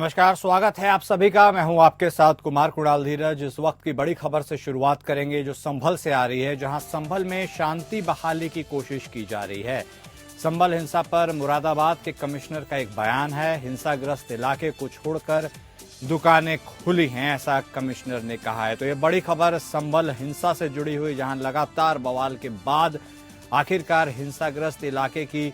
नमस्कार, स्वागत है आप सभी का। मैं हूं आपके साथ कुमार कुणाल धीरज। इस वक्त की बड़ी खबर से शुरुआत करेंगे जो संभल से आ रही है, जहां संभल में शांति बहाली की कोशिश की जा रही है। संभल हिंसा पर मुरादाबाद के कमिश्नर का एक बयान है। हिंसाग्रस्त इलाके को छोड़कर दुकानें खुली हैं, ऐसा कमिश्नर ने कहा है। तो ये बड़ी खबर संभल हिंसा से जुड़ी हुई, जहां लगातार बवाल के बाद आखिरकार हिंसाग्रस्त इलाके की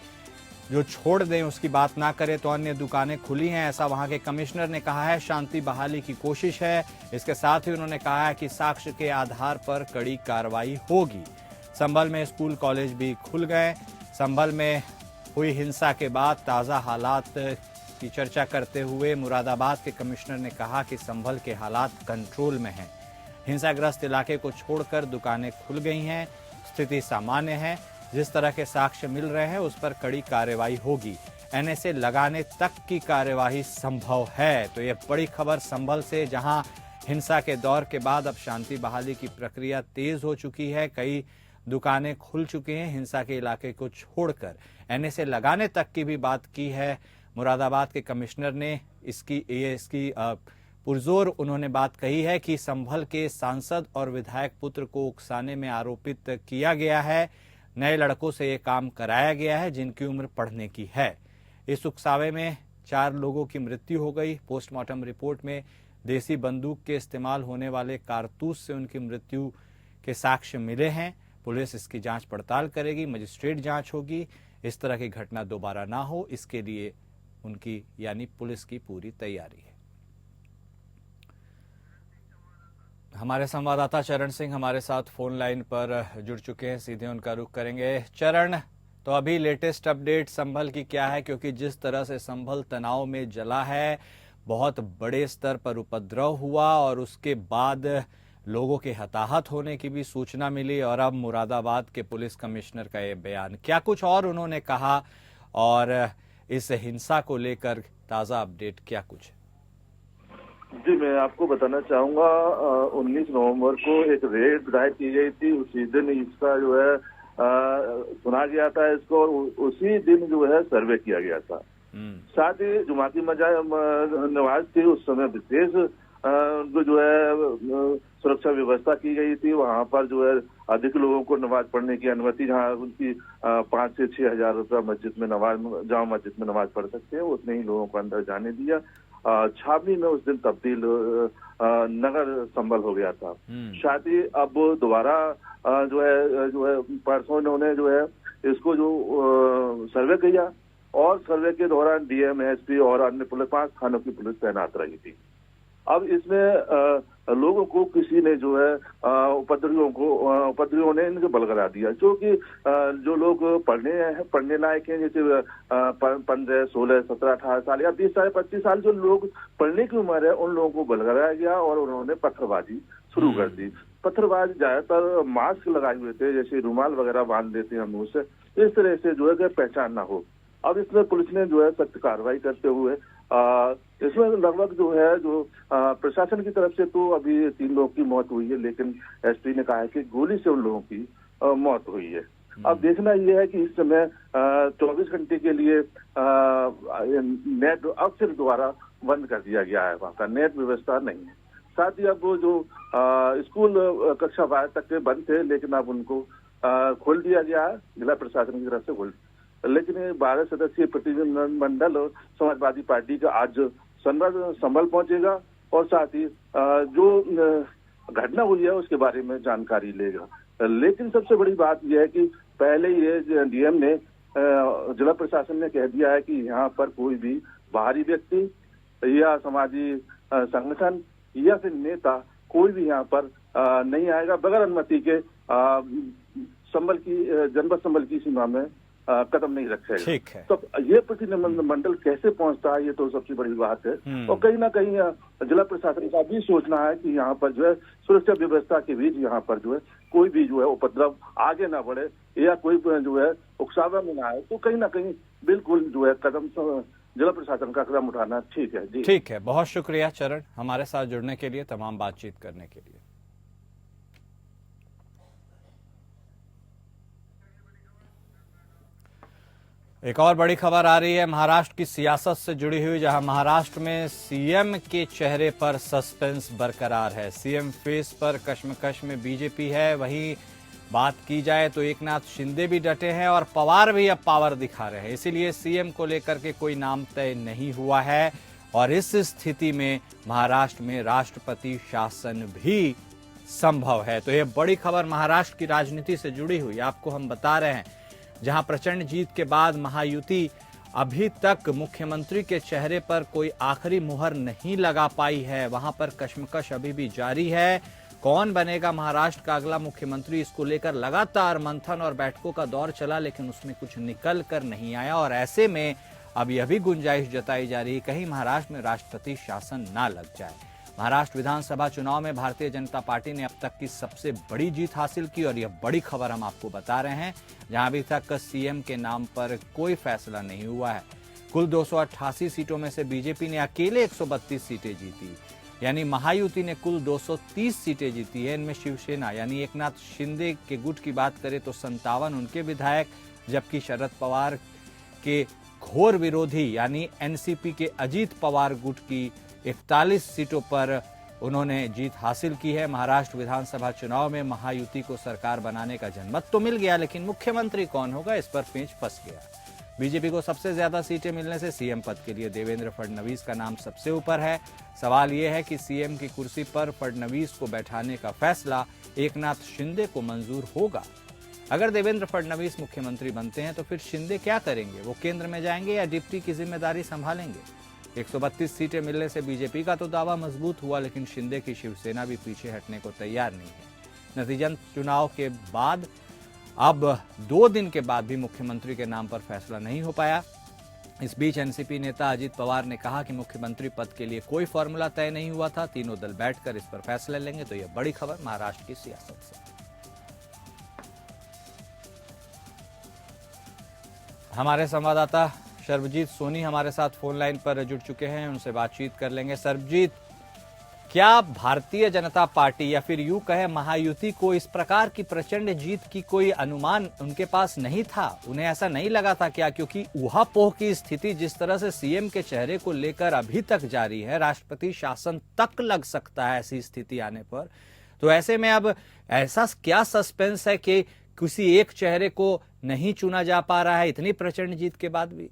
जो छोड़ दें उसकी बात ना करें तो अन्य दुकानें खुली हैं, ऐसा वहां के कमिश्नर ने कहा है। शांति बहाली की कोशिश है। इसके साथ ही उन्होंने कहा है कि साक्ष्य के आधार पर कड़ी कार्रवाई होगी। संभल में स्कूल कॉलेज भी खुल गए। संभल में हुई हिंसा के बाद ताज़ा हालात की चर्चा करते हुए मुरादाबाद के कमिश्नर ने कहा कि संभल के हालात कंट्रोल में हैं। हिंसाग्रस्त इलाके को छोड़कर दुकानें खुल गई हैं, स्थिति सामान्य है। जिस तरह के साक्ष्य मिल रहे हैं उस पर कड़ी कार्रवाई होगी। एनएसए लगाने तक की कार्यवाही संभव है। तो यह बड़ी खबर संभल से, जहां हिंसा के दौर के बाद अब शांति बहाली की प्रक्रिया तेज हो चुकी है। कई दुकानें खुल चुकी हैं हिंसा के इलाके को छोड़कर। एनएसए लगाने तक की भी बात की है मुरादाबाद के कमिश्नर ने। इसकी पुरजोर उन्होंने बात कही है कि संभल के सांसद और विधायक पुत्र को उकसाने में आरोपित किया गया है। नए लड़कों से ये काम कराया गया है जिनकी उम्र पढ़ने की है। इस उकसावे में 4 लोगों की मृत्यु हो गई। पोस्टमार्टम रिपोर्ट में देसी बंदूक के इस्तेमाल होने वाले कारतूस से उनकी मृत्यु के साक्ष्य मिले हैं। पुलिस इसकी जांच पड़ताल करेगी, मजिस्ट्रेट जांच होगी। इस तरह की घटना दोबारा ना हो, इसके लिए उनकी यानी पुलिस की पूरी तैयारी है। हमारे संवाददाता चरण सिंह हमारे साथ फोन लाइन पर जुड़ चुके हैं, सीधे उनका रुख करेंगे। चरण, तो अभी लेटेस्ट अपडेट संभल की क्या है? क्योंकि जिस तरह से संभल तनाव में जला है, बहुत बड़े स्तर पर उपद्रव हुआ और उसके बाद लोगों के हताहत होने की भी सूचना मिली, और अब मुरादाबाद के पुलिस कमिश्नर का ये बयान, क्या कुछ और उन्होंने कहा और इस हिंसा को लेकर ताज़ा अपडेट क्या कुछ? जी, मैं आपको बताना चाहूंगा 19 नवंबर को एक रेड ड्राइव की गई थी। उसी दिन इसका जो है सुना गया था इसको, और उसी दिन जो है सर्वे किया गया था। साथ ही जुमा की नमाज थी, उस समय विशेष जो है सुरक्षा व्यवस्था की गई थी। वहां पर जो है अधिक लोगों को नमाज पढ़ने की अनुमति, जहां उनकी 5 से 6 हजार रुपया मस्जिद में जामा मस्जिद में नमाज पढ़ सकते हैं, उतने ही लोगों को अंदर जाने दिया। छावनी में उस दिन तब्दील नगर संभल हो गया था। साथ ही अब दोबारा जो है परसों इन्होंने जो है इसको जो सर्वे किया, और सर्वे के दौरान डीएम, एसपी और अन्य पुलिस 5 थानों की पुलिस तैनात रही थी। अब इसमें लोगों को किसी ने जो है उपद्रवियों ने इनको बलगरा दिया, जो कि जो लोग पढ़ने लायक हैं, जैसे 15, 16, 17, 18 साल या 20 साल, 25 साल जो लोग पढ़ने की उम्र है, उन लोगों को बलगराया गया और उन्होंने पत्थरबाजी शुरू कर दी। पत्थरबाज ज्यादातर मास्क लगाए हुए थे, जैसे रुमाल वगैरह बांध देते हैं मुंह से, इस तरह से जो है कि पहचान ना हो। अब इसमें पुलिस ने जो है सख्त कार्रवाई करते हुए इसमें लगभग जो है प्रशासन की तरफ से तो अभी 3 लोगों की मौत हुई है, लेकिन एसपी ने कहा है कि गोली से उन लोगों की मौत हुई है। अब देखना यह है कि इस समय 24 घंटे के लिए नेट अब फिर दोबारा बंद कर दिया गया है, वहाँ का नेट व्यवस्था नहीं है। साथ ही अब वो जो स्कूल कक्षा 12 तक के बंद थे, लेकिन अब उनको खोल दिया गया है जिला प्रशासन की तरफ से। लेकिन 12 सदस्यीय प्रतिनिधिमंडल समाजवादी पार्टी का आज संभल पहुंचेगा, और साथ ही जो घटना हुई है उसके बारे में जानकारी लेगा। लेकिन सबसे बड़ी बात यह है कि पहले ये डीएम ने, जिला प्रशासन ने कह दिया है कि यहाँ पर कोई भी बाहरी व्यक्ति या समाजी संगठन या फिर नेता कोई भी यहाँ पर नहीं आएगा बगैर अनुमति के जनपद संभल की सीमा में कदम नहीं रखेगा। ठीक है। तो ये प्रतिनिधिमंडल कैसे पहुंचता है, ये तो सबसे बड़ी बात है। और कहीं ना कहीं जिला प्रशासन का भी सोचना है कि यहाँ पर जो है सुरक्षा व्यवस्था के बीच यहाँ पर जो है कोई भी जो है उपद्रव आगे ना बढ़े या कोई जो है उकसावा में ना आए। तो कहीं ना कहीं बिल्कुल जो है कदम जिला प्रशासन का कदम उठाना ठीक है। जी ठीक है, बहुत शुक्रिया चरण, हमारे साथ जुड़ने के लिए, तमाम बातचीत करने के लिए। एक और बड़ी खबर आ रही है महाराष्ट्र की सियासत से जुड़ी हुई, जहां महाराष्ट्र में सीएम के चेहरे पर सस्पेंस बरकरार है। सीएम फेस पर कश्मकश में बीजेपी है। वहीं बात की जाए तो एकनाथ शिंदे भी डटे हैं और पवार भी अब पावर दिखा रहे हैं। इसीलिए सीएम को लेकर के कोई नाम तय नहीं हुआ है और इस स्थिति में महाराष्ट्र में राष्ट्रपति शासन भी संभव है। तो यह बड़ी खबर महाराष्ट्र की राजनीति से जुड़ी हुई आपको हम बता रहे हैं, जहां प्रचंड जीत के बाद महायुति अभी तक मुख्यमंत्री के चेहरे पर कोई आखिरी मुहर नहीं लगा पाई है। वहां पर कश्मकश अभी भी जारी है। कौन बनेगा महाराष्ट्र का अगला मुख्यमंत्री, इसको लेकर लगातार मंथन और बैठकों का दौर चला, लेकिन उसमें कुछ निकल कर नहीं आया। और ऐसे में अब यह भी गुंजाइश जताई जा रही है कहीं महाराष्ट्र में राष्ट्रपति शासन ना लग जाए। महाराष्ट्र विधानसभा चुनाव में भारतीय जनता पार्टी ने अब तक की सबसे बड़ी जीत हासिल की और यह बड़ी खबर हम आपको बता रहे हैं, जहां अभी तक सीएम के नाम पर कोई फैसला नहीं हुआ है। कुल 288 सीटों में से बीजेपी ने अकेले 132 सीटें जीती, यानी महायुति ने कुल 230 सीटें जीती है। इनमें शिवसेना यानी एकनाथ शिंदे के गुट की बात करें तो 57 उनके विधायक, जबकि शरद पवार के घोर विरोधी यानी एनसीपी के अजीत पवार गुट की 41 सीटों पर उन्होंने जीत हासिल की है। महाराष्ट्र विधानसभा चुनाव में महायुति को सरकार बनाने का जनमत तो मिल गया, लेकिन मुख्यमंत्री कौन होगा इस पर पेंच फंस गया। बीजेपी को सबसे ज्यादा सीटें मिलने से सीएम पद के लिए देवेंद्र फडणवीस का नाम सबसे ऊपर है। सवाल यह है कि सीएम की कुर्सी पर फडणवीस को बैठाने का फैसला एकनाथ शिंदे को मंजूर होगा। अगर देवेंद्र फडणवीस मुख्यमंत्री बनते हैं तो फिर शिंदे क्या करेंगे? वो केंद्र में जाएंगे या डिप्टी की जिम्मेदारी संभालेंगे? 132 सीटें मिलने से बीजेपी का तो दावा मजबूत हुआ, लेकिन शिंदे की शिवसेना भी पीछे हटने को तैयार नहीं है। नतीजतन चुनाव के बाद अब 2 दिन के बाद भी मुख्यमंत्री के नाम पर फैसला नहीं हो पाया। इस बीच एनसीपी नेता अजीत पवार ने कहा कि मुख्यमंत्री पद के लिए कोई फॉर्मूला तय नहीं हुआ था, तीनों दल बैठकर इस पर फैसला लेंगे। तो यह बड़ी खबर महाराष्ट्र की सियासत से। हमारे संवाददाता सर्वजीत सोनी हमारे साथ फोन लाइन पर जुड़ चुके हैं, उनसे बातचीत कर लेंगे। सर्वजीत, क्या भारतीय जनता पार्टी या फिर यूं कहे महायुति को इस प्रकार की प्रचंड जीत की कोई अनुमान उनके पास नहीं था? उन्हें ऐसा नहीं लगा था क्या? क्योंकि ऊहापोह की स्थिति जिस तरह से सीएम के चेहरे को लेकर अभी तक जारी है, राष्ट्रपति शासन तक लग सकता है ऐसी स्थिति आने पर। तो ऐसे में अब ऐसा क्या सस्पेंस है कि किसी एक चेहरे को नहीं चुना जा पा रहा है इतनी प्रचंड जीत के बाद भी?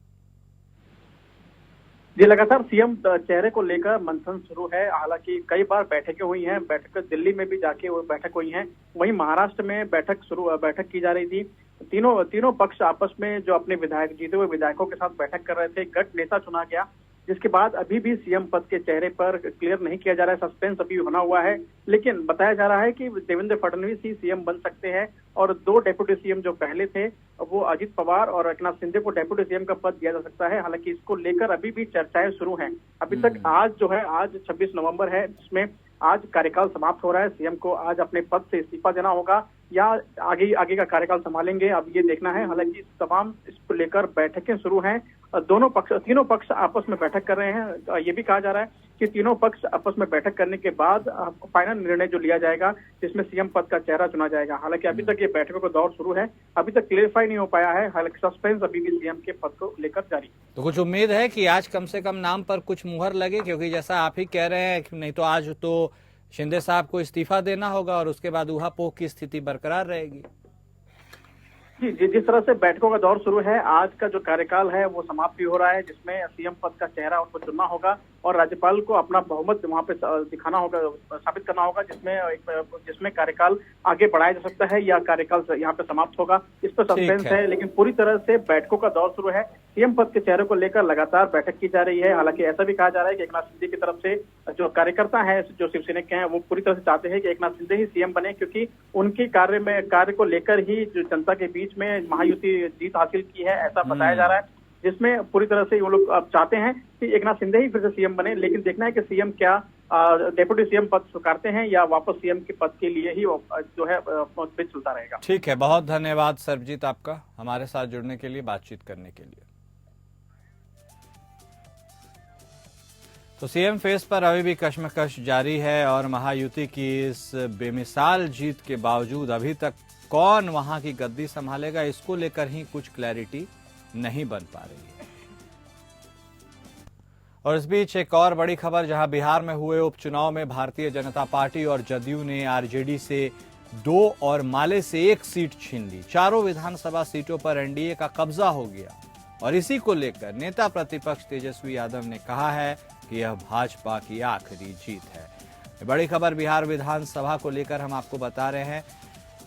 जी, लगातार सीएम चेहरे को लेकर मंथन शुरू है। हालांकि कई बार बैठकें हुई हैं, बैठक दिल्ली में भी जाके वो बैठक हुई हैं, वहीं महाराष्ट्र में बैठक की जा रही थी। तीनों पक्ष आपस में जो अपने विधायक जीते हुए विधायकों के साथ बैठक कर रहे थे। गठ नेता चुना गया, जिसके बाद अभी भी सीएम पद के चेहरे पर क्लियर नहीं किया जा रहा है। सस्पेंस अभी बना हुआ है, लेकिन बताया जा रहा है कि देवेंद्र फडणवीस ही सीएम बन सकते हैं और 2 डेप्यूटी सीएम जो पहले थे वो अजीत पवार और एकनाथ शिंदे को डेप्यूटी सीएम का पद दिया जा सकता है। हालांकि इसको लेकर अभी भी चर्चाएं शुरू हैं। अभी तक आज 26 नवंबर है, जिसमें आज कार्यकाल समाप्त हो रहा है। सीएम को आज अपने पद से इस्तीफा देना होगा या आगे का कार्यकाल संभालेंगे, अब ये देखना है। हालांकि तमाम इसको लेकर बैठकें शुरू हैं। तीनों पक्ष आपस में बैठक कर रहे हैं। ये भी कहा जा रहा है कि तीनों पक्ष आपस में बैठक करने के बाद फाइनल निर्णय जो लिया जाएगा, जिसमें सीएम पद का चेहरा चुना जाएगा। हालांकि अभी तक ये बैठकों का दौर शुरू है, अभी तक क्लियरफाई नहीं हो पाया है। हालांकि सस्पेंस अभी भी सीएम के पद को लेकर जारी। तो कुछ उम्मीद है कि आज कम से कम नाम पर कुछ मुहर लगे, क्योंकि जैसा आप ही कह रहे हैं कि नहीं तो आज तो शिंदे साहब को इस्तीफा देना होगा और उसके बाद ऊहापोह की स्थिति बरकरार रहेगी। जी, जिस तरह से बैठकों का दौर शुरू है, आज का जो कार्यकाल है वो समाप्त भी हो रहा है, जिसमें सीएम पद का चेहरा उनको चुनना होगा और राज्यपाल को अपना बहुमत वहां पे दिखाना होगा, साबित करना होगा, जिसमें कार्यकाल आगे बढ़ाया जा सकता है या कार्यकाल यहाँ पे समाप्त होगा। इस पर सस्पेंस है, लेकिन पूरी तरह से बैठकों का दौर शुरू है। सीएम पद के चेहरे को लेकर लगातार बैठक की जा रही है। हालांकि ऐसा भी कहा जा रहा है कि एकनाथ शिंदे की तरफ से जो कार्यकर्ता है, जो शिवसेना के हैं, वो पूरी तरह से चाहते हैं कि एकनाथ शिंदे ही सीएम बने, क्योंकि उनके कार्य को लेकर ही जो जनता के बीच में महायुति जीत हासिल की है, ऐसा बताया जा रहा है। जिसमें पूरी तरह से वो लोग अब चाहते हैं कि एकनाथ शिंदे ही फिर से सीएम बने, लेकिन देखना है कि सीएम क्या डेप्यूटी सीएम पद स्वीकारते हैं या वापस सीएम के पद के लिए ही जो है पे चलता रहेगा। ठीक है, बहुत धन्यवाद सर्वजीत आपका हमारे साथ जुड़ने के लिए, बातचीत करने के लिए। तो सीएम फेस पर अभी भी कश्मकश जारी है और महायुति की इस बेमिसाल जीत के बावजूद अभी तक कौन वहां की गद्दी संभालेगा, इसको लेकर ही कुछ क्लैरिटी नहीं बन पा रही है। और इस बीच एक और बड़ी खबर, जहां बिहार में हुए उपचुनाव में भारतीय जनता पार्टी और जदयू ने आरजेडी से 2 और माले से 1 सीट छीन ली। चारों विधानसभा सीटों पर एनडीए का कब्जा हो गया और इसी को लेकर नेता प्रतिपक्ष तेजस्वी यादव ने कहा है कि यह भाजपा की आखिरी जीत है। बड़ी खबर बिहार विधानसभा को लेकर हम आपको बता रहे हैं,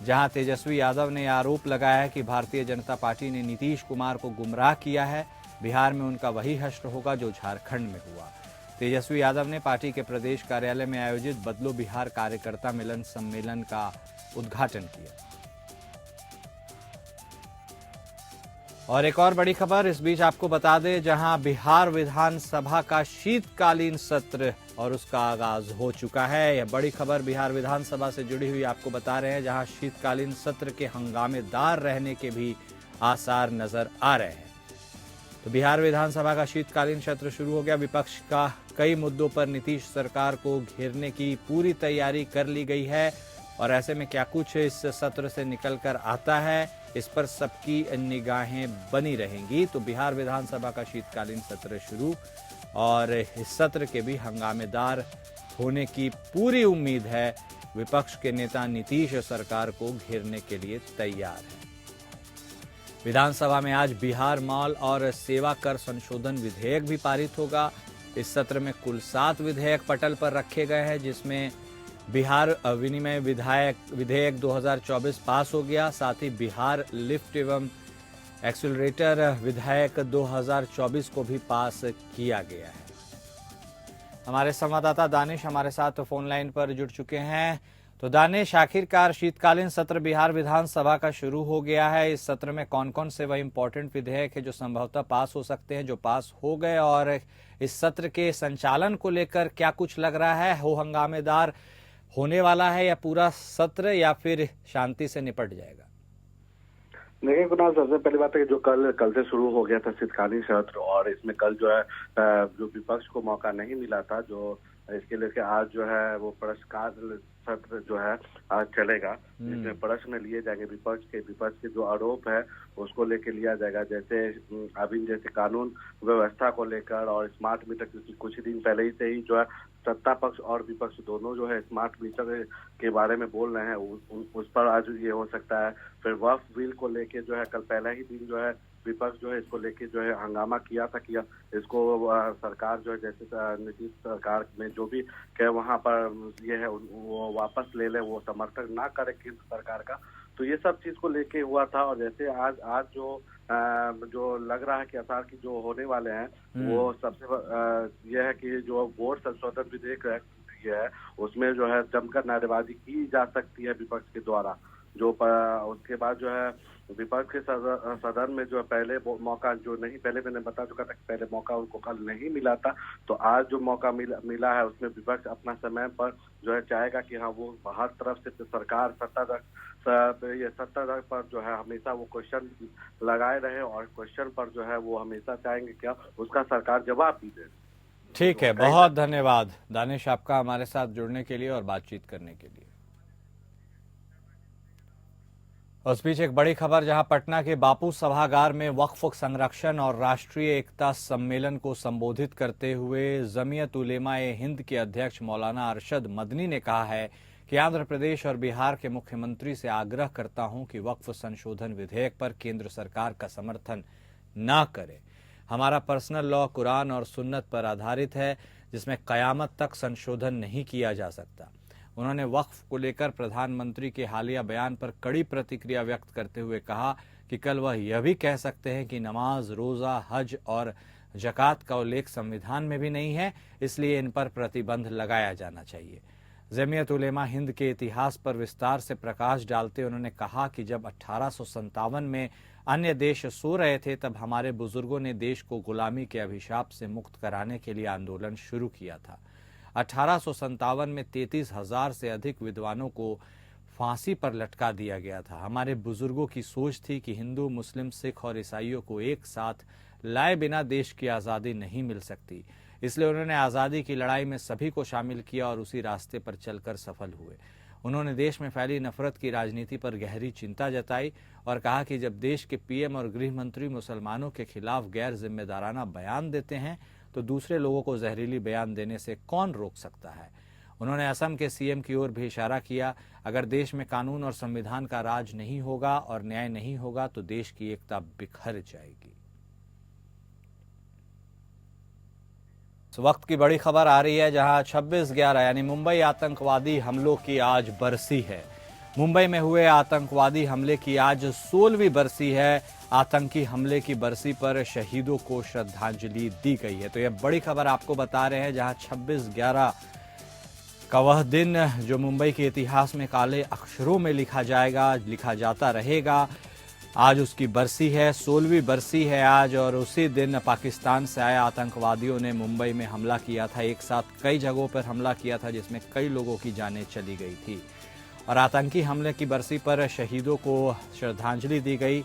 जहां तेजस्वी यादव ने आरोप लगाया है कि भारतीय जनता पार्टी ने नीतीश कुमार को गुमराह किया है। बिहार में उनका वही हश्र होगा जो झारखंड में हुआ। तेजस्वी यादव ने पार्टी के प्रदेश कार्यालय में आयोजित बदलो बिहार कार्यकर्ता मिलन सम्मेलन का उद्घाटन किया। और एक और बड़ी खबर इस बीच आपको बता दें, जहां बिहार विधानसभा का शीतकालीन सत्र और उसका आगाज हो चुका है। यह बड़ी खबर बिहार विधानसभा से जुड़ी हुई आपको बता रहे हैं, जहां शीतकालीन सत्र के हंगामेदार रहने के भी आसार नजर आ रहे हैं। तो बिहार विधानसभा का शीतकालीन सत्र शुरू हो गया। विपक्ष का कई मुद्दों पर नीतीश सरकार को घेरने की पूरी तैयारी कर ली गई है और ऐसे में क्या कुछ इस सत्र से निकलकर आता है, इस पर सबकी निगाहें बनी रहेंगी। तो बिहार विधानसभा का शीतकालीन सत्र शुरू और इस सत्र के भी हंगामेदार होने की पूरी उम्मीद है। विपक्ष के नेता नीतीश सरकार को घेरने के लिए तैयार है। विधानसभा में आज बिहार माल और सेवा कर संशोधन विधेयक भी पारित होगा। इस सत्र में कुल 7 विधेयक पटल पर रखे गए हैं, जिसमें बिहार विनिमय विधेयक 2024 पास हो गया। साथ ही बिहार लिफ्ट एवं एक्सीलरेटर विधेयक 2024 को भी पास किया गया है। हमारे संवाददाता दानिश हमारे साथ फोन लाइन पर जुड़ चुके हैं। तो दानिश, आखिरकार शीतकालीन सत्र बिहार विधानसभा का शुरू हो गया है। इस सत्र में कौन कौन से वह इंपॉर्टेंट विधेयक है जो संभवतः पास हो सकते हैं, जो पास हो गए, और इस सत्र के संचालन को लेकर क्या कुछ लग रहा है? हो हंगामेदार होने वाला है या पूरा सत्र, या फिर शांति से निपट जाएगा? देखिए कुणाल, सबसे पहली बात है कि जो कल से शुरू हो गया था शीतकालीन सत्र, और इसमें कल जो है जो विपक्ष को मौका नहीं मिला था, जो इसके लेके आज जो है वो प्रश्नकाल सत्र जो है आज चलेगा, जिसमें प्रश्न लिए जाएंगे। विपक्ष के जो आरोप है उसको लेके लिया जाएगा, जैसे अभी जैसे कानून व्यवस्था को लेकर और स्मार्ट मीटर, क्योंकि कुछ दिन पहले ही से ही जो है सत्ता पक्ष और विपक्ष दोनों जो है स्मार्ट मीटर के बारे में बोल रहे हैं, उस पर आज ये हो सकता है। फिर वक्फ बिल को लेके जो है कल पहला ही दिन जो है विपक्ष जो है इसको लेके जो है हंगामा किया था कि इसको सरकार जो है जैसे नीतीश सरकार में जो भी क्या वहां पर ये है वो वापस ले ले, वो समर्थन ना करे केंद्र सरकार का। तो ये सब चीज को लेके हुआ था। और जैसे आज जो लग रहा है कि आसार की जो होने वाले हैं, वो सबसे यह है कि जो बोर्ड संशोधन विधेयक है उसमें जो है जमकर नारेबाजी की जा सकती है विपक्ष के द्वारा। जो उसके बाद जो है विपक्ष के सदन में जो पहले मौका जो नहीं, पहले मैंने बता चुका था कि पहले मौका उनको कल नहीं मिला था, तो आज जो मौका मिला है उसमें विपक्ष अपना समय पर जो है चाहेगा कि हाँ वो हर तरफ से सरकार सत्ता पर जो है हमेशा वो क्वेश्चन लगाए रहे, और क्वेश्चन पर जो है वो हमेशा चाहेंगे क्या उसका सरकार जवाब भी दे। ठीक है, बहुत धन्यवाद दानिश आपका हमारे साथ जुड़ने के लिए और बातचीत करने के लिए। उस बीच एक बड़ी खबर, जहां पटना के बापू सभागार में वक्फ संरक्षण और राष्ट्रीय एकता सम्मेलन को संबोधित करते हुए जमीयत उलेमा-ए हिंद के अध्यक्ष मौलाना अरशद मदनी ने कहा है कि आंध्र प्रदेश और बिहार के मुख्यमंत्री से आग्रह करता हूं कि वक्फ संशोधन विधेयक पर केंद्र सरकार का समर्थन न करे। हमारा पर्सनल लॉ कुरान और सुन्नत पर आधारित है, जिसमें कयामत तक संशोधन नहीं किया जा सकता। उन्होंने वक्फ को लेकर प्रधानमंत्री के हालिया बयान पर कड़ी प्रतिक्रिया व्यक्त करते हुए कहा कि कल वह यह भी कह सकते हैं कि नमाज, रोजा, हज और ज़कात का उल्लेख संविधान में भी नहीं है, इसलिए इन पर प्रतिबंध लगाया जाना चाहिए। जमीयत उलेमा हिंद के इतिहास पर विस्तार से प्रकाश डालते उन्होंने कहा कि जब 1857 में अन्य देश सो रहे थे, तब हमारे बुजुर्गों ने देश को गुलामी के अभिशाप से मुक्त कराने के लिए आंदोलन शुरू किया था। 1857 में 33,000 से अधिक विद्वानों को फांसी पर लटका दिया गया था। हमारे बुजुर्गों की सोच थी कि हिंदू, मुस्लिम, सिख और ईसाइयों को एक साथ लाए बिना देश की आज़ादी नहीं मिल सकती, इसलिए उन्होंने आज़ादी की लड़ाई में सभी को शामिल किया और उसी रास्ते पर चलकर सफल हुए। उन्होंने देश में फैली नफरत की राजनीति पर गहरी चिंता जताई और कहा कि जब देश के पीएम और गृह मंत्री मुसलमानों के खिलाफ गैर जिम्मेदाराना बयान देते हैं तो दूसरे लोगों को जहरीली बयान देने से कौन रोक सकता है। उन्होंने असम के सीएम की ओर भी इशारा किया, अगर देश में कानून और संविधान का राज नहीं होगा और न्याय नहीं होगा तो देश की एकता बिखर जाएगी। इस वक्त की बड़ी खबर आ रही है जहां 26/11 यानी मुंबई आतंकवादी हमलों की आज बरसी है। मुंबई में हुए आतंकवादी हमले की आज 16वीं बरसी है। आतंकी हमले की बरसी पर शहीदों को श्रद्धांजलि दी गई है। तो यह बड़ी खबर आपको बता रहे हैं जहां 26/11 का वह दिन जो मुंबई के इतिहास में काले अक्षरों में लिखा जाता रहेगा, आज उसकी बरसी है, 16वीं बरसी है आज। और उसी दिन पाकिस्तान से आए आतंकवादियों ने मुंबई में हमला किया था। एक साथ कई जगहों पर हमला किया था जिसमें कई लोगों की जानें चली गई थी। और आतंकी हमले की बरसी पर शहीदों को श्रद्धांजलि दी गई।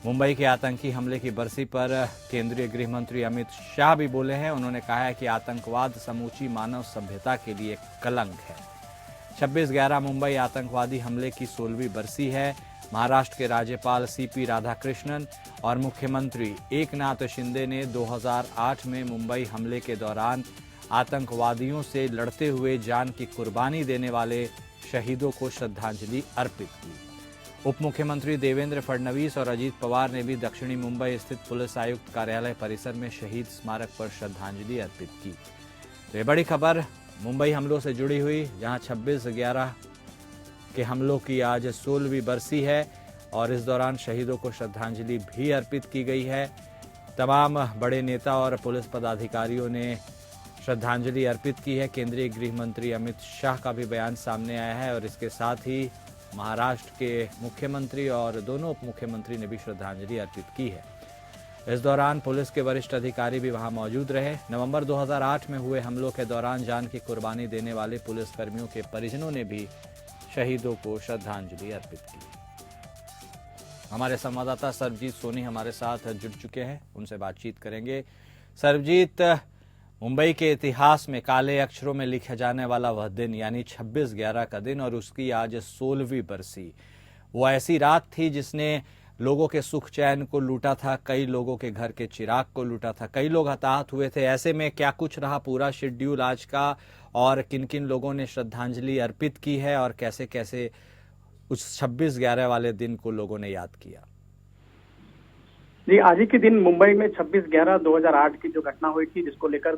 मुंबई के आतंकी हमले की बरसी पर केंद्रीय गृह मंत्री अमित शाह भी बोले हैं। उन्होंने कहा है कि आतंकवाद समूची मानव सभ्यता के लिए कलंक है। 26/11 मुंबई आतंकवादी हमले की 16वीं बरसी है। महाराष्ट्र के राज्यपाल सीपी राधाकृष्णन और मुख्यमंत्री एकनाथ शिंदे ने 2008 में मुंबई हमले के दौरान आतंकवादियों से लड़ते हुए जान की कुर्बानी देने वाले शहीदों को श्रद्धांजलि अर्पित की। उप मुख्यमंत्री देवेंद्र फडणवीस और अजीत पवार ने भी दक्षिणी मुंबई स्थित पुलिस आयुक्त कार्यालय परिसर में शहीद स्मारक पर श्रद्धांजलि अर्पित की। तो ये बड़ी खबर मुंबई हमलों से जुड़ी हुई, जहां 26/11 के हमलों की आज 16वीं बरसी है और इस दौरान शहीदों को श्रद्धांजलि भी अर्पित की गई है। तमाम बड़े नेता और पुलिस पदाधिकारियों ने श्रद्धांजलि अर्पित की है। केंद्रीय गृह मंत्री अमित शाह का भी बयान सामने आया है और इसके साथ ही महाराष्ट्र के मुख्यमंत्री और दोनों उप मुख्यमंत्री ने भी श्रद्धांजलि अर्पित की है। इस दौरान पुलिस के वरिष्ठ अधिकारी भी वहां मौजूद रहे। नवंबर 2008 में हुए हमलों के दौरान जान की कुर्बानी देने वाले पुलिसकर्मियों के परिजनों ने भी शहीदों को श्रद्धांजलि अर्पित की। हमारे संवाददाता सर्वजीत सोनी हमारे साथ जुड़ चुके हैं, उनसे बातचीत करेंगे। सर्वजीत, मुंबई के इतिहास में काले अक्षरों में लिखा जाने वाला वह दिन यानी 26/11 का दिन और उसकी आज 16वीं बरसी, वो ऐसी रात थी जिसने लोगों के सुख चैन को लूटा था, कई लोगों के घर के चिराग को लूटा था, कई लोग हताहत हुए थे। ऐसे में क्या कुछ रहा पूरा शेड्यूल आज का और किन किन लोगों ने श्रद्धांजलि अर्पित की है और कैसे कैसे उस 26/11 वाले दिन को लोगों ने याद किया? जी, आज ही के दिन मुंबई में 26/11/2008 की जो घटना हुई थी, जिसको लेकर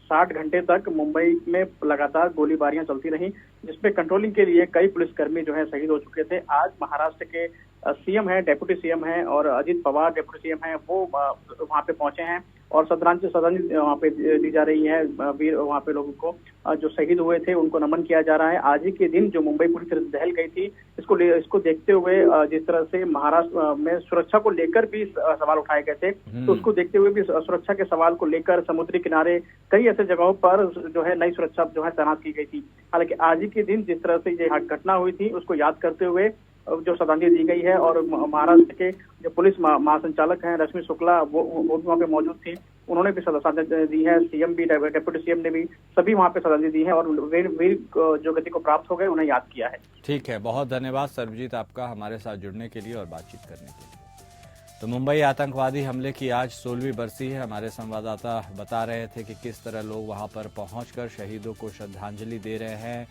60 घंटे तक मुंबई में लगातार गोलीबारियां चलती रहीं, जिसपे कंट्रोलिंग के लिए कई पुलिसकर्मी जो है शहीद हो चुके थे। आज महाराष्ट्र के सीएम है, डेप्यूटी सीएम है और अजीत पवार डेप्यूटी सीएम है, वो वहां पे पहुंचे हैं और श्रद्धांजलि वहां पे दी जा रही है। वीर वहां पे लोगों को जो शहीद हुए थे उनको नमन किया जा रहा है। आज ही के दिन जो मुंबई पूरी तरह से दहल गई थी, इसको देखते हुए जिस तरह से महाराष्ट्र में सुरक्षा को लेकर भी सवाल उठाए गए थे, तो उसको देखते हुए भी सुरक्षा के सवाल को लेकर समुद्री किनारे कई ऐसे जगहों पर जो है नई सुरक्षा जो है तैनात की गई थी। हालांकि आज ही के दिन जिस तरह से ये घटना हुई थी उसको याद करते हुए जो श्रद्धांजलि दी गई है और महाराष्ट्र के जो पुलिस महासंचालक हैं रश्मि शुक्ला, वो भी वहाँ पे मौजूद थी, उन्होंने भी श्रद्धांजलि दी है। सीएम भी, डेप्यूटी सीएम ने भी सभी वहाँ पे श्रद्धांजलि दी है और वीर जो गति को प्राप्त हो गए उन्हें याद किया है। ठीक है, बहुत धन्यवाद सर्वजीत आपका हमारे साथ जुड़ने के लिए और बातचीत करने के लिए। तो मुंबई आतंकवादी हमले की आज 16वीं बरसी है। हमारे संवाददाता बता रहे थे कि किस तरह लोग वहां पर पहुंचकर शहीदों को श्रद्धांजलि दे रहे हैं।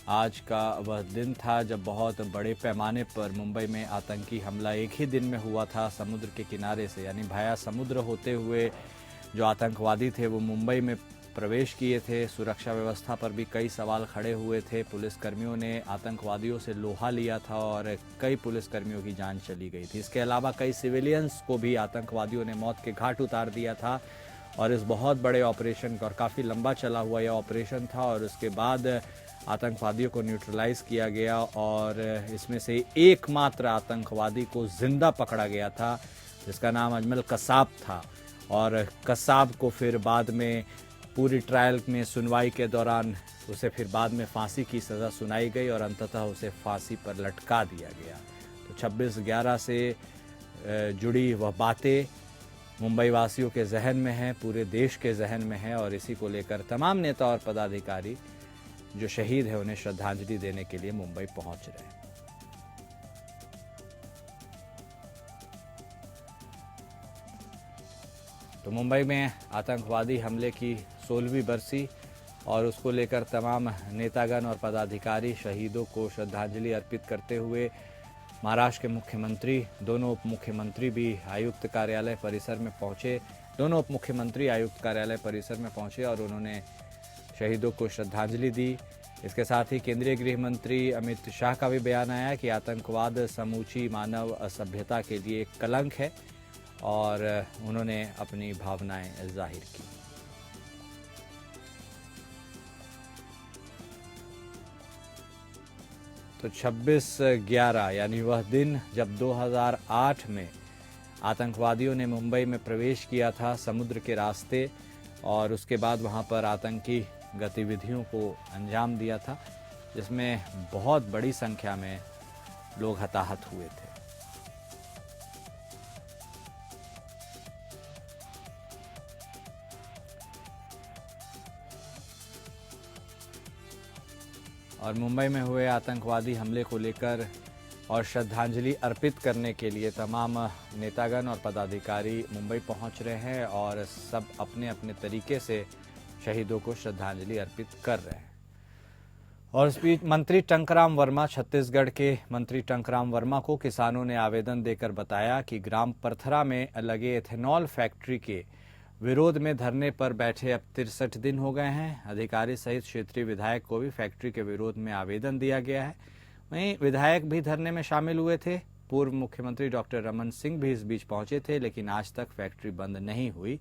आज का वह दिन था जब बहुत बड़े पैमाने पर मुंबई में आतंकी हमला एक ही दिन में हुआ था। समुद्र के किनारे से यानी भाया समुद्र होते हुए जो आतंकवादी थे वो मुंबई में प्रवेश किए थे। सुरक्षा व्यवस्था पर भी कई सवाल खड़े हुए थे। पुलिसकर्मियों ने आतंकवादियों से लोहा लिया था और कई पुलिसकर्मियों की जान चली गई थी। इसके अलावा कई सिविलियंस को भी आतंकवादियों ने मौत के घाट उतार दिया था और इस बहुत बड़े ऑपरेशन और काफ़ी लंबा चला हुआ यह ऑपरेशन था और उसके बाद आतंकवादियों को न्यूट्रलाइज किया गया और इसमें से एकमात्र आतंकवादी को जिंदा पकड़ा गया था जिसका नाम अजमल कसाब था और कसाब को फिर बाद में पूरी ट्रायल में सुनवाई के दौरान उसे फिर बाद में फांसी की सज़ा सुनाई गई और अंततः उसे फांसी पर लटका दिया गया। तो 26/11 से जुड़ी वह बातें मुंबई वासियों के जहन में हैं, पूरे देश के जहन में हैं और इसी को लेकर तमाम नेता और पदाधिकारी जो शहीद है उन्हें श्रद्धांजलि देने के लिए मुंबई पहुंच रहे हैं। तो मुंबई में आतंकवादी हमले की 16वीं बरसी और उसको लेकर तमाम नेतागण और पदाधिकारी शहीदों को श्रद्धांजलि अर्पित करते हुए महाराष्ट्र के मुख्यमंत्री, दोनों उप मुख्यमंत्री भी आयुक्त कार्यालय परिसर में पहुंचे। दोनों उप मुख्यमंत्री आयुक्त कार्यालय परिसर में पहुंचे और उन्होंने शहीदों को श्रद्धांजलि दी। इसके साथ ही केंद्रीय गृह मंत्री अमित शाह का भी बयान आया कि आतंकवाद समूची मानव सभ्यता के लिए एक कलंक है और उन्होंने अपनी भावनाएं जाहिर की। तो 26/11 यानी वह दिन जब 2008 में आतंकवादियों ने मुंबई में प्रवेश किया था समुद्र के रास्ते और उसके बाद वहां पर आतंकी गतिविधियों को अंजाम दिया था, जिसमें बहुत बड़ी संख्या में लोग हताहत हुए थे। और मुंबई में हुए आतंकवादी हमले को लेकर और श्रद्धांजलि अर्पित करने के लिए तमाम नेतागण और पदाधिकारी मुंबई पहुंच रहे हैं और सब अपने अपने तरीके से शहीदों को श्रद्धांजलि अर्पित कर रहे हैं। और इस बीच मंत्री टंकराम वर्मा, छत्तीसगढ़ के मंत्री टंकराम वर्मा को किसानों ने आवेदन देकर बताया कि ग्राम परथरा में लगे एथेनॉल फैक्ट्री के विरोध में धरने पर बैठे अब 63 दिन हो गए हैं। अधिकारी सहित क्षेत्रीय विधायक को भी फैक्ट्री के विरोध में आवेदन दिया गया है। वहीं विधायक भी धरने में शामिल हुए थे। पूर्व मुख्यमंत्री डॉक्टर रमन सिंह भी इस बीच पहुंचे थे, लेकिन आज तक फैक्ट्री बंद नहीं हुई,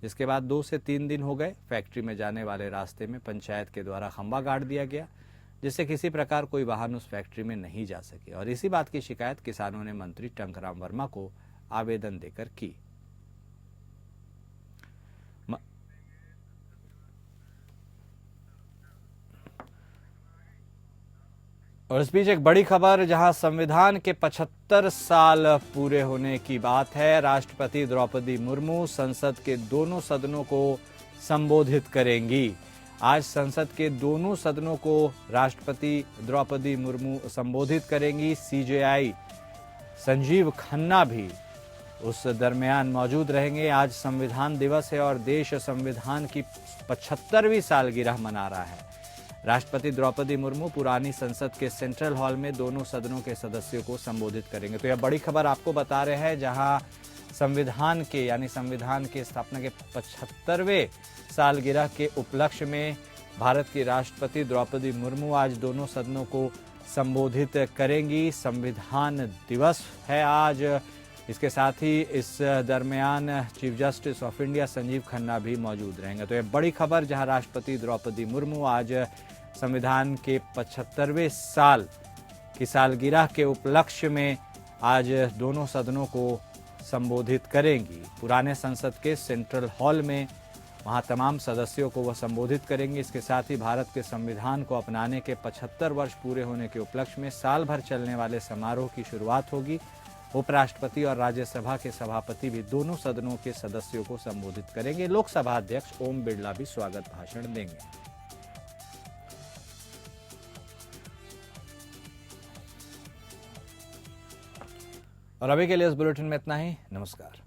जिसके बाद 2 से 3 दिन हो गए। फैक्ट्री में जाने वाले रास्ते में पंचायत के द्वारा खंबा गाड़ दिया गया, जिससे किसी प्रकार कोई वाहन उस फैक्ट्री में नहीं जा सके। और इसी बात की शिकायत किसानों ने मंत्री टंकराम वर्मा को आवेदन देकर की। और इस बीच एक बड़ी खबर, जहां संविधान के 75 साल पूरे होने की बात है। राष्ट्रपति द्रौपदी मुर्मू संसद के दोनों सदनों को संबोधित करेंगी। आज संसद के दोनों सदनों को राष्ट्रपति द्रौपदी मुर्मू संबोधित करेंगी। सीजेआई संजीव खन्ना भी उस दरमियान मौजूद रहेंगे। आज संविधान दिवस है और देश संविधान की 75वीं सालगिरह मना रहा है। राष्ट्रपति द्रौपदी मुर्मू पुरानी संसद के सेंट्रल हॉल में दोनों सदनों के सदस्यों को संबोधित करेंगे। तो यह बड़ी खबर आपको बता रहे हैं, जहां संविधान के स्थापना के 75वें सालगिरह के उपलक्ष्य में भारत की राष्ट्रपति द्रौपदी मुर्मू आज दोनों सदनों को संबोधित करेंगी। संविधान दिवस है आज। इसके साथ ही इस दरमियान chief justice of India Sanjeev Khanna भी मौजूद रहेंगे। तो यह बड़ी खबर, जहां राष्ट्रपति द्रौपदी मुर्मू आज संविधान के 75वें साल की सालगिरह के उपलक्ष्य में आज दोनों सदनों को संबोधित करेंगी। पुराने संसद के सेंट्रल हॉल में वहां तमाम सदस्यों को वह संबोधित करेंगे। इसके साथ ही भारत के संविधान को अपनाने के 75 वर्ष पूरे होने के उपलक्ष्य में साल भर चलने वाले समारोह की शुरुआत होगी। उपराष्ट्रपति और राज्यसभा के सभापति भी दोनों सदनों के सदस्यों को संबोधित करेंगे। लोकसभा अध्यक्ष ओम बिरला भी स्वागत भाषण देंगे। और अभी के लिए इस बुलेटिन में इतना ही। नमस्कार।